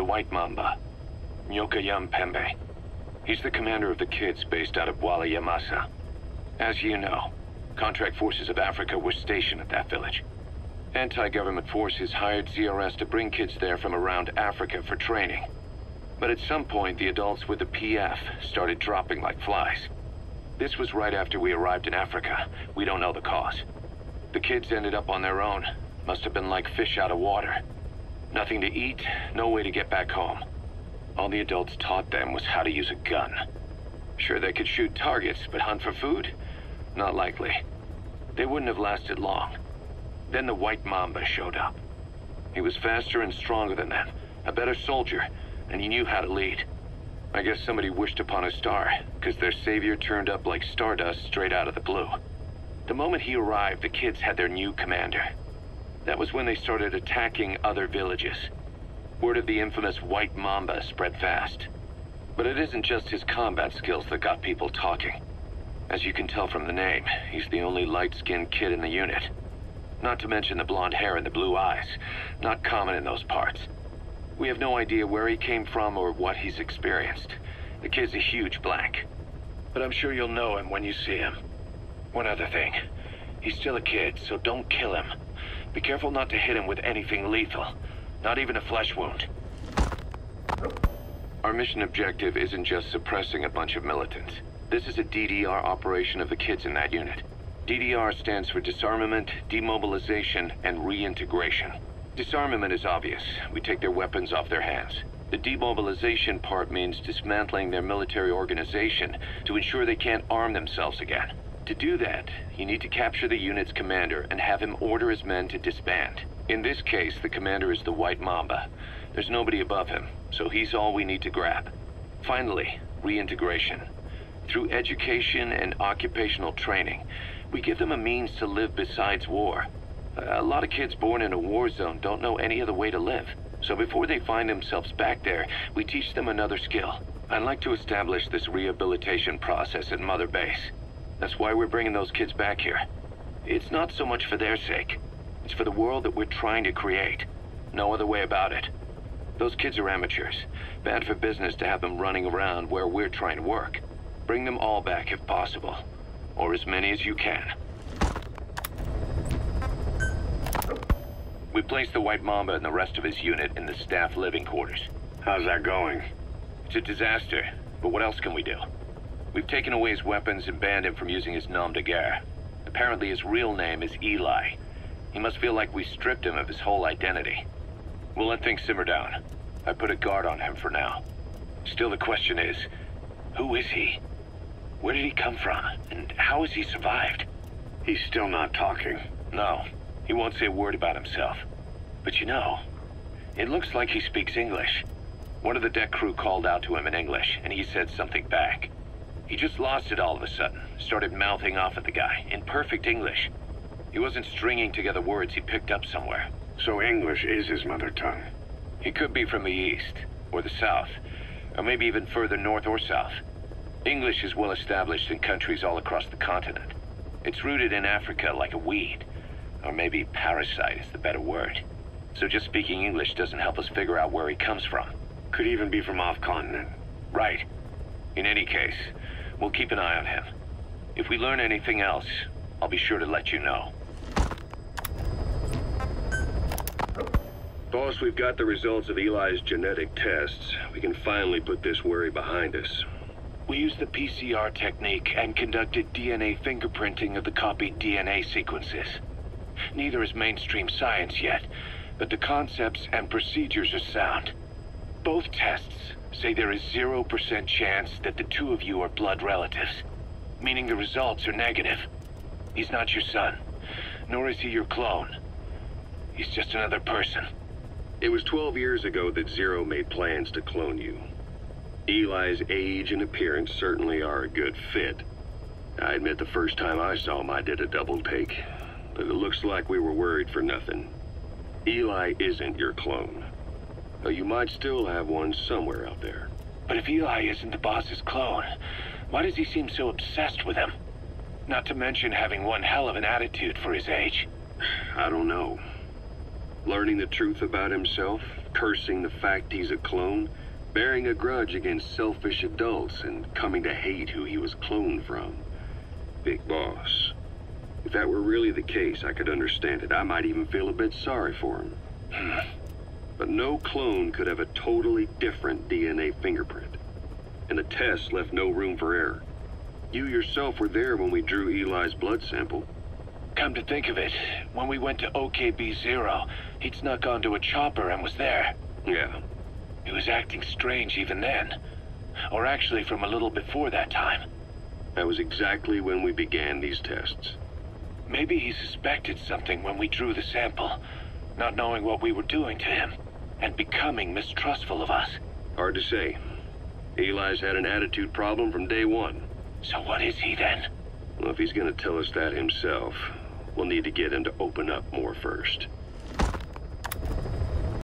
the White Mamba, Nyokayam Pembe. He's the commander of the kids based out of Wala Yamasa. As you know, contract forces of Africa were stationed at that village. Anti-government forces hired ZRS to bring kids there from around Africa for training. But at some point, the adults with the PF started dropping like flies. This was right after we arrived in Africa. We don't know the cause. The kids ended up on their own. Must have been like fish out of water. Nothing to eat, no way to get back home. All the adults taught them was how to use a gun. Sure, they could shoot targets, but hunt for food? Not likely. They wouldn't have lasted long. Then the White Mamba showed up. He was faster and stronger than them, a better soldier, and he knew how to lead. I guess somebody wished upon a star, because their savior turned up like stardust straight out of the blue. The moment he arrived, the kids had their new commander. That was when they started attacking other villages. Word of the infamous White Mamba spread fast. But it isn't just his combat skills that got people talking. As you can tell from the name, he's the only light-skinned kid in the unit. Not to mention the blonde hair and the blue eyes. Not common in those parts. We have no idea where he came from or what he's experienced. The kid's a huge blank. But I'm sure you'll know him when you see him. One other thing. He's still a kid, so don't kill him. Be careful not to hit him with anything lethal. Not even a flesh wound. Our mission objective isn't just suppressing a bunch of militants. This is a DDR operation of the kids in that unit. DDR stands for Disarmament, Demobilization, and Reintegration. Disarmament is obvious. We take their weapons off their hands. The demobilization part means dismantling their military organization to ensure they can't arm themselves again. To do that, you need to capture the unit's commander and have him order his men to disband. In this case, the commander is the White Mamba. There's nobody above him, so he's all we need to grab. Finally, reintegration. Through education and occupational training, we give them a means to live besides war. A lot of kids born in a war zone don't know any other way to live. So before they find themselves back there, we teach them another skill. I'd like to establish this rehabilitation process at Mother Base. That's why we're bringing those kids back here. It's not so much for their sake. It's for the world that we're trying to create. No other way about it. Those kids are amateurs. Bad for business to have them running around where we're trying to work. Bring them all back if possible. Or as many as you can. We placed the White Mamba and the rest of his unit in the staff living quarters. How's that going? It's a disaster, but what else can we do? We've taken away his weapons and banned him from using his nom de guerre. Apparently his real name is Eli. He must feel like we stripped him of his whole identity. We'll let things simmer down. I put a guard on him for now. Still the question is, who is he? Where did he come from? And how has he survived? He's still not talking. No, he won't say a word about himself. But you know, it looks like he speaks English. One of the deck crew called out to him in English, and he said something back. He just lost it all of a sudden, started mouthing off at the guy, in perfect English. He wasn't stringing together words he picked up somewhere. So English is his mother tongue? He could be from the east, or the south, or maybe even further north or south. English is well established in countries all across the continent. It's rooted in Africa like a weed, or maybe parasite is the better word. So just speaking English doesn't help us figure out where he comes from. Could even be from off-continent. Right. In any case, we'll keep an eye on him. If we learn anything else, I'll be sure to let you know. Boss, we've got the results of Eli's genetic tests. We can finally put this worry behind us. We used the PCR technique and conducted DNA fingerprinting of the copied DNA sequences. Neither is mainstream science yet, but the concepts and procedures are sound. Both tests say there is 0% chance that the two of you are blood relatives, meaning the results are negative. He's not your son, nor is he your clone. He's just another person. It was 12 years ago that Zero made plans to clone you. Eli's age and appearance certainly are a good fit. I admit the first time I saw him I did a double take, but it looks like we were worried for nothing. Eli isn't your clone, though you might still have one somewhere out there. But if Eli isn't the boss's clone, why does he seem so obsessed with him? Not to mention having one hell of an attitude for his age. I don't know. Learning the truth about himself, cursing the fact he's a clone, bearing a grudge against selfish adults, and coming to hate who he was cloned from. Big boss. If that were really the case, I could understand it. I might even feel a bit sorry for him. But no clone could have a totally different DNA fingerprint. And the tests left no room for error. You yourself were there when we drew Eli's blood sample. Come to think of it, when we went to OKB-0, he'd snuck onto a chopper and was there. Yeah. He was acting strange even then. Or actually from a little before that time. That was exactly when we began these tests. Maybe he suspected something when we drew the sample, not knowing what we were doing to him, and becoming mistrustful of us. Hard to say. Eli's had an attitude problem from day one. So what is he then? Well, if he's gonna tell us that himself, we'll need to get him to open up more first.